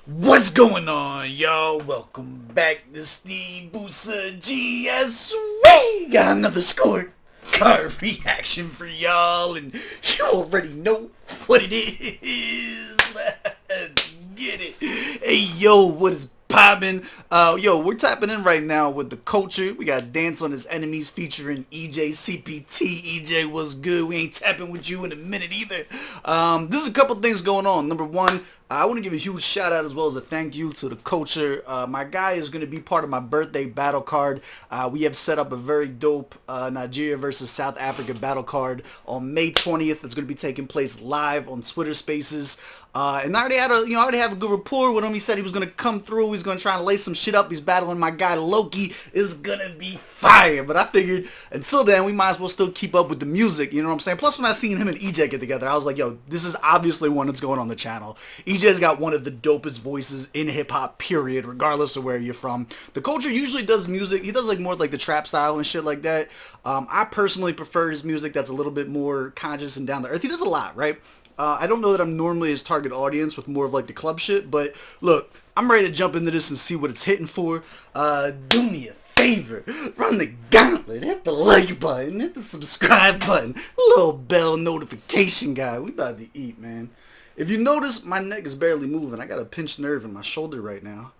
What's going on, y'all? Welcome back to SteveBussaGS. We got another scorecard reaction for y'all, and you already know what it is. Let's get it. Hey, yo, what is poppin'? We're tapping in right now with the Kulture. We got Dance on His Enemies featuring JayCPT. EJ, what's good? We ain't tapping with you in a minute either. There's a couple things going on. Number one, I want to give a huge shout out as well as a thank you to the Kulture. My guy is going to be part of my birthday battle card. We have set up a very dope Nigeria versus South Africa battle card on May 20th. It's going to be taking place live on Twitter Spaces. And I already have a good rapport with him. He said he was going to come through. He's going to try and lay some shit up. He's battling my guy Loki. It's going to be fire. But I figured until then, we might as well still keep up with the music. You know what I'm saying? Plus, when I seen him and EJ get together, I was like, yo, this is obviously one that's going on the channel. EJ's got one of the dopest voices in hip-hop, period, regardless of where you're from. The Kulture usually does music. He does like more like the trap style and shit like that. I personally prefer his music that's a little bit more conscious and down to earth. He does a lot, right? I don't know that I'm normally his target audience with more of like the club shit, but look, I'm ready to jump into this and see what it's hitting for. Do me a favor, run the gauntlet, hit the like button, hit the subscribe button, little bell notification guy. We about to eat, man. If you notice, my neck is barely moving. I got a pinched nerve in my shoulder right now.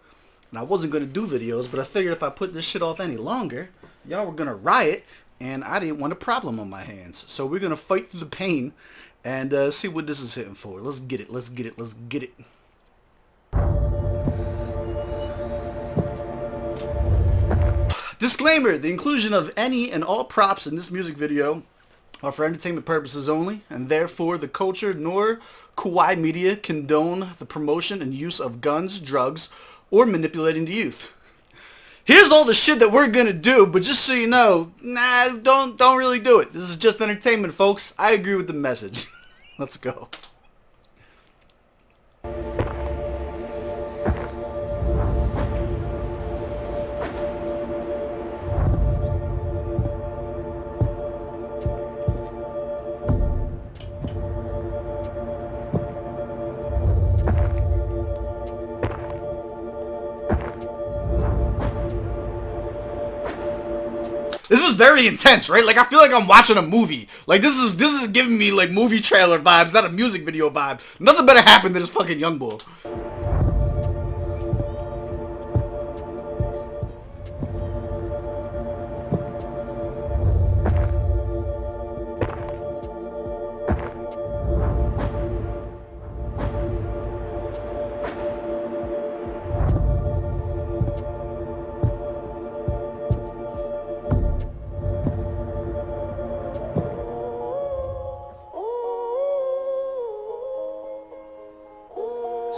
And I wasn't going to do videos, but I figured if I put this shit off any longer, y'all were going to riot, and I didn't want a problem on my hands. So we're going to fight through the pain and see what this is hitting for. Let's get it, let's get it, let's get it. Disclaimer, the inclusion of any and all props in this music video are for entertainment purposes only, and therefore the Kulture nor Kawaii Media condone the promotion and use of guns, drugs, or manipulating the youth. Here's all the shit that we're gonna do, but just so you know, nah, don't really do it. This is just entertainment, folks. I agree with the message. Let's go. This is very intense, right? Like, I feel like I'm watching a movie. Like, this is giving me, like, movie trailer vibes, not a music video vibe. Nothing better happened than this fucking young bull.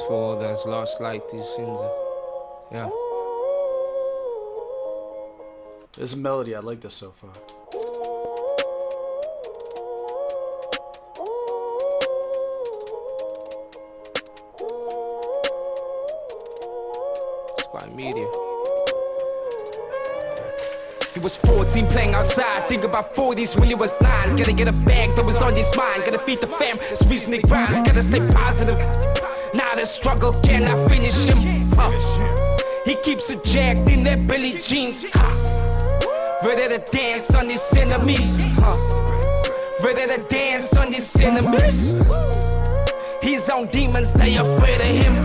For all that's lost like these things. Yeah. There's a melody. I like this so far. It's quite media. He was 14 playing outside, think about 40s when he was 9. Gotta get a bag that was on his mind, gotta feed the fam, it's reason it grinds. Gotta stay positive, now the struggle cannot finish him. He keeps it jacked in their Billy jeans, ready to dance on his enemies, ready to dance on his enemies. His own demons, they afraid of him,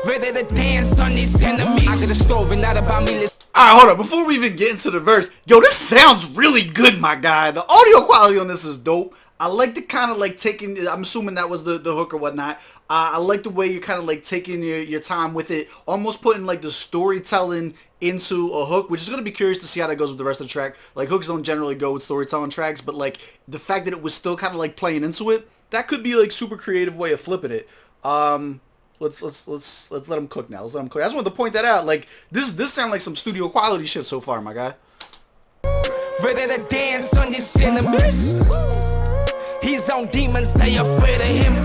ready to dance on his enemies. I got a story not about me. Alright, hold on. Before we even get into the verse, yo, this sounds really good, my guy. The audio quality on this is dope. I like the kind of like taking, I'm assuming that was the hook or whatnot. I like the way you're kind of like taking your time with it, almost putting like the storytelling into a hook, which is going to be curious to see how that goes with the rest of the track. Like, hooks don't generally go with storytelling tracks, but like the fact that it was still kind of like playing into it, that could be like super creative way of flipping it. Let's let him cook now. Let's let him cook. I just wanted to point that out. Like, this sounds like some studio quality shit so far, my guy. Ready to dance on his enemies. His own demons, they afraid of him.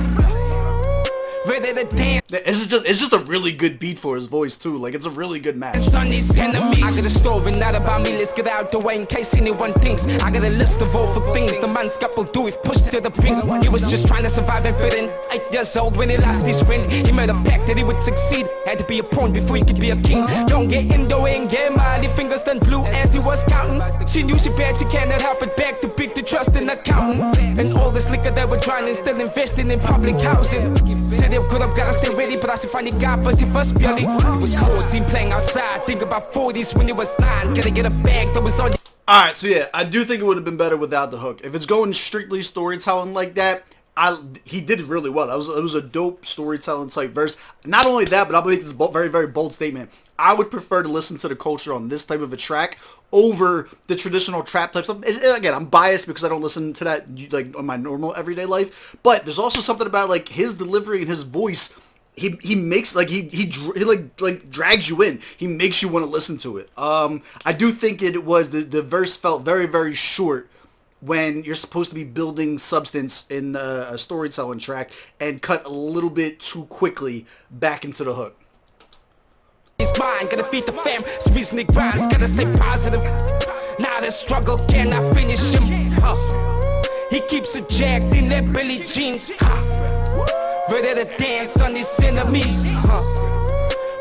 Ready to dance. It's just a really good beat for his voice too. Like it's a really good match. On these enemies. I got a story not about me, let's get out the way in case anyone thinks. I got a list of awful things the man's couple do if pushed to the brink. He was just trying to survive and fit in. 8 years old when he lost his friend. He made a pact that he would succeed. Had to be a pawn before he could be a king. Don't get in the way and get mad. His fingers turned blue as he was counting. She knew she bad, she cannot help it. Back to big to trust in accountant. And all this liquor that we're drowning, still investing in public housing. City of good up, gotta stay ready, but I see funny guy, but he first barely. He was 14 playing outside, think about 40s when he was 9. Gotta get a bag that was on. Alright, so yeah, I do think it would have been better without the hook. If it's going strictly storytelling like that, he did really well. It was a dope storytelling type verse. Not only that, but I'll make this very, very bold statement. I would prefer to listen to the Kulture on this type of a track over the traditional trap type stuff. And again, I'm biased because I don't listen to that like on my normal everyday life. But there's also something about like his delivery and his voice. He makes like he drags you in. He makes you want to listen to it. I do think the verse felt very, very short when you're supposed to be building substance in a storytelling track and cut a little bit too quickly back into the hook. His mind, gotta feed the fam, it's reason it grinds, gotta stay positive. Now the struggle cannot finish him. He keeps it jacked in their Billy jeans. Ready to dance on his enemies.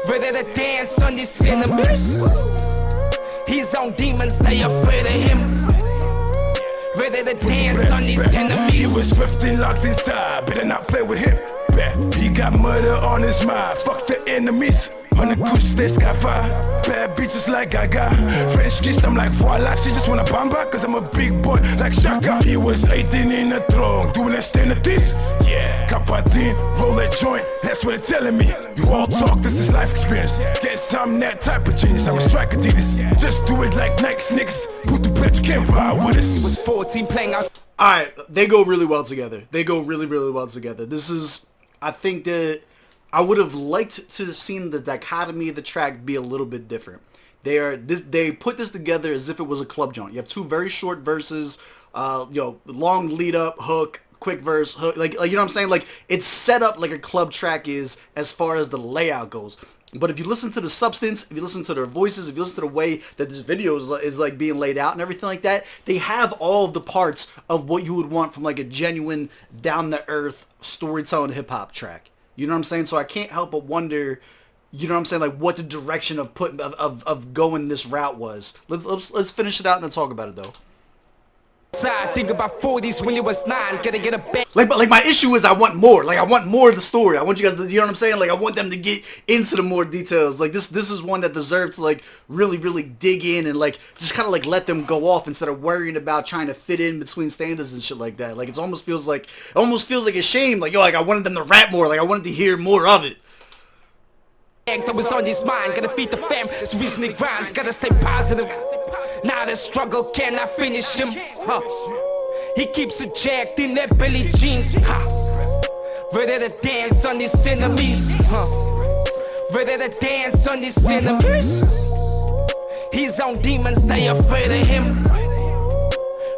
Ready to dance on his enemies. His own demons, they afraid of him. Ready to dance on his enemies. He was 15 locked inside, better not play with him. He got murder on his mind, fuck the enemies. On the couch, they sky fire. Bad bitches like Gaga. French kiss, I'm like voila. She just wanna bamba, cause I'm a big boy like Shaka. He was 18 in the throne, doing that standard this. Yeah, Capatin, roll that joint, that's what they're telling me. You all talk, this is life experience. Guess I'm that type of genius, I'm a striker, do this. Just do it like Nike sneakers. Put the bread, you can't ride with us. He was 14 playing out. Alright, they go really well together. They go really, really well together. This is, I think that I would have liked to have seen the dichotomy of the track be a little bit different. They put this together as if it was a club joint. You have two very short verses, long lead up, hook, quick verse, hook, like you know what I'm saying? Like it's set up like a club track is as far as the layout goes. But if you listen to the substance, if you listen to their voices, if you listen to the way that this video is like being laid out and everything like that, they have all of the parts of what you would want from like a genuine down to earth storytelling hip hop track. You know what I'm saying? So I can't help but wonder, you know what I'm saying, like what the direction of going this route was. Let's finish it out and then talk about it though. Think about 40s when you was 9, gotta get a bag. Like my issue is I want more. Like I want more of the story. I want you guys to, you know what I'm saying? Like I want them to get into the more details. Like this is one that deserves to like really, really dig in and like just kind of like let them go off instead of worrying about trying to fit in between standards and shit like that. Like it almost feels like a shame. Like like I wanted them to rap more. Like I wanted to hear more of it. That was on his mind, gotta feed the fam, it's reason it grinds, gotta stay positive. Now the struggle cannot finish him. He keeps it jacked in that Billy jeans. Ready to dance on his enemies. Ready to dance on his enemies. His own demons, they afraid of him.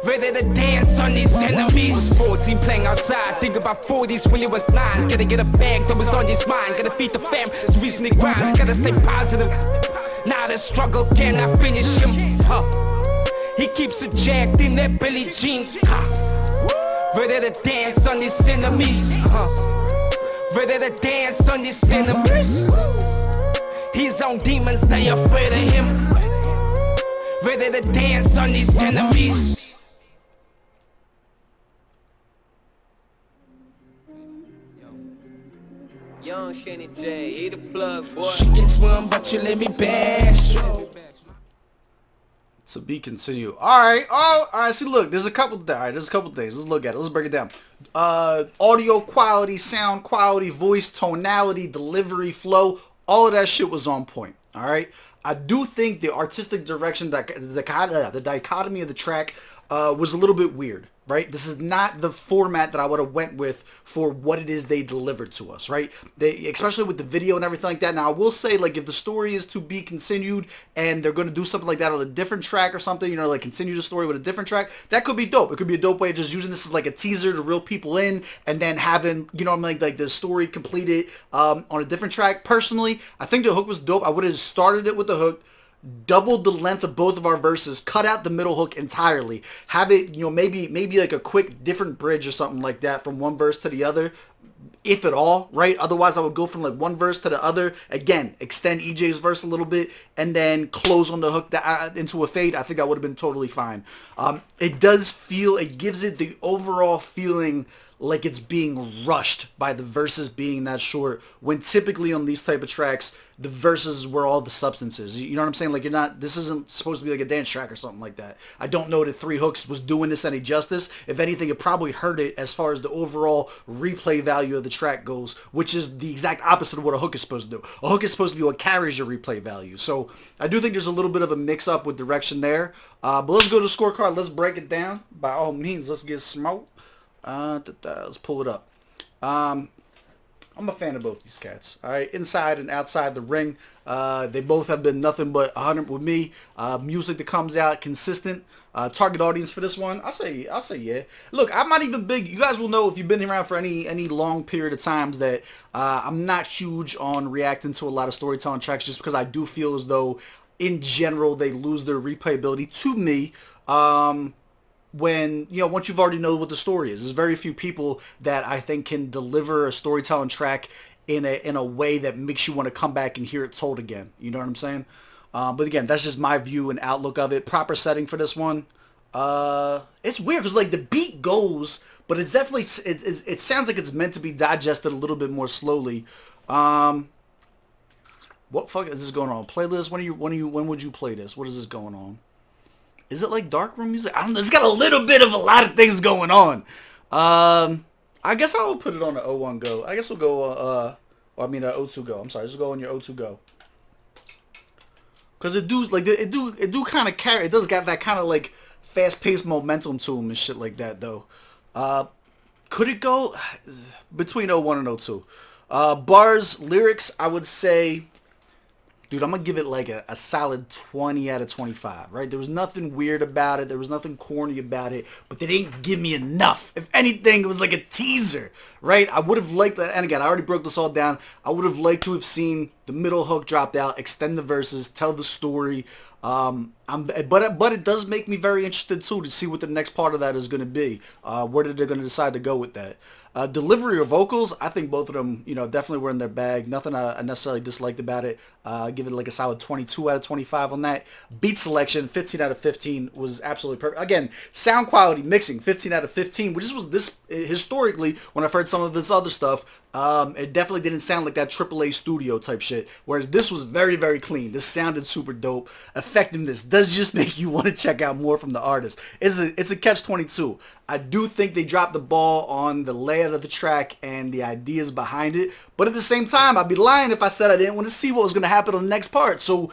Ready to dance on his enemies. 14 playing outside, think about 40s when he was 9. Gotta get a bag that was on his mind, gotta feed the fam, it's reason it grinds, gotta stay positive. Now the struggle cannot finish him. He keeps it jacked in that Billy jeans. Ready to dance on his enemies. Ready to dance on his enemies. His own demons, they afraid of him. Ready to dance on his enemies. Young Shanny J, he the plug, boy. She can swim, but you let me bash. To be continued. Alright, see look, there's a couple things. Let's look at it. Let's break it down. Audio quality, sound quality, voice, tonality, delivery, flow, all of that shit was on point. Alright? I do think the artistic direction, the dichotomy of the track was a little bit weird. right? This is not the format that I would have went with for what it is they delivered to us, right? Especially with the video and everything like that. Now, I will say, like, if the story is to be continued and they're going to do something like that on a different track or something, you know, like continue the story with a different track, that could be dope. It could be a dope way of just using this as like a teaser to reel people in and then having, you know what I mean, like the story completed on a different track. Personally, I think the hook was dope. I would have started it with the hook, doubled the length of both of our verses, cut out the middle hook entirely, have it, you know, maybe like a quick different bridge or something like that from one verse to the other, if at all, right? Otherwise, I would go from like one verse to the other, again, extend EJ's verse a little bit, and then close on the hook into a fade. I think that would have been totally fine. It does feel, it gives it the overall feeling like it's being rushed by the verses being that short, when typically on these type of tracks, the verses were all the substances. You know what I'm saying? Like, you're not, this isn't supposed to be like a dance track or something like that. I don't know that 3 Hooks was doing this any justice. If anything, it probably hurt it as far as the overall replay value of the track goes, which is the exact opposite of what a hook is supposed to do. A hook is supposed to be what carries your replay value. So I do think there's a little bit of a mix-up with direction there. But let's go to the scorecard. Let's break it down. By all means, let's get smoked. Let's pull it up. I'm a fan of both these cats. All right, inside and outside the ring, they both have been nothing but 100 with me. Music that comes out consistent. Target audience for this one, I'll say yeah. Look, I'm not even big. You guys will know if you've been around for any long period of times that I'm not huge on reacting to a lot of storytelling tracks, just because I do feel as though in general they lose their replayability to me. When, you know, once you've already know what the story is. There's very few people that I think can deliver a storytelling track in a way that makes you want to come back and hear it told again. You know what I'm saying? But again, that's just my view and outlook of it. Proper setting for this one. It's weird because like the beat goes, but it's definitely, it sounds like it's meant to be digested a little bit more slowly. What fuck is this going on? Playlist? When would you play this? What is this going on? Is it like darkroom music? I don't know. It's got a little bit of a lot of things going on. I guess I will put it on the O1 Go. I guess we'll go, O2 Go. I'm sorry. Let's go on your O2 Go. Because it do kind of carry. It does got that kind of like fast-paced momentum to them and shit like that, though. Could it go between O1 and O2? Bars, lyrics, I would say... Dude, I'm going to give it like a solid 20 out of 25, right? There was nothing weird about it. There was nothing corny about it. But they didn't give me enough. If anything, it was like a teaser, right? I would have liked that. And again, I already broke this all down. I would have liked to have seen the middle hook dropped out, extend the verses, tell the story. But it does make me very interested, too, to see what the next part of that is going to be. Where they're going to decide to go with that. Delivery or vocals, I think both of them, you know, definitely were in their bag. Nothing I necessarily disliked about it. Give it like a solid 22 out of 25 on that. Beat selection, 15 out of 15 was absolutely perfect. Again, sound quality, mixing, 15 out of 15, which was this historically, when I've heard some of this other stuff, it definitely didn't sound like that AAA studio type shit. Whereas this was very, very clean. This sounded super dope. Effectiveness does just make you want to check out more from the artist. It's a catch-22. I do think they dropped the ball on the layout of the track and the ideas behind it. But at the same time, I'd be lying if I said I didn't want to see what was going to happen on the next part. So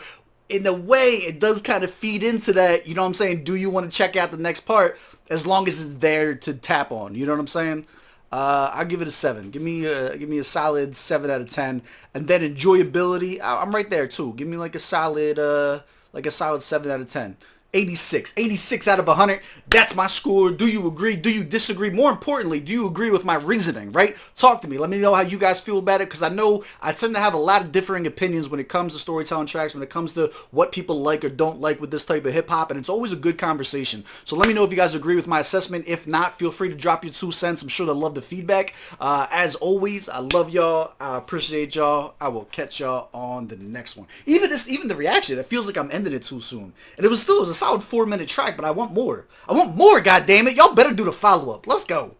in a way, it does kind of feed into that, you know what I'm saying? Do you want to check out the next part as long as it's there to tap on? You know what I'm saying? I'll give it a 7. Give me a solid 7 out of 10. And then enjoyability, I'm right there too. Give me like a solid 7 out of 10. 86 out of 100. That's my score. Do you agree? Do you disagree? More importantly, do you agree with my reasoning, right? Talk to me. Let me know how you guys feel about it, because I know I tend to have a lot of differing opinions when it comes to storytelling tracks, when it comes to what people like or don't like with this type of hip-hop, and it's always a good conversation. So let me know if you guys agree with my assessment. If not, feel free to drop your 2 cents. I'm sure they'll love the feedback. As always, I love y'all. I appreciate y'all. I will catch y'all on the next one. Even the reaction, it feels like I'm ending it too soon. And it was a solid 4-minute track, but I want more. I want more, goddammit. Y'all better do the follow-up. Let's go.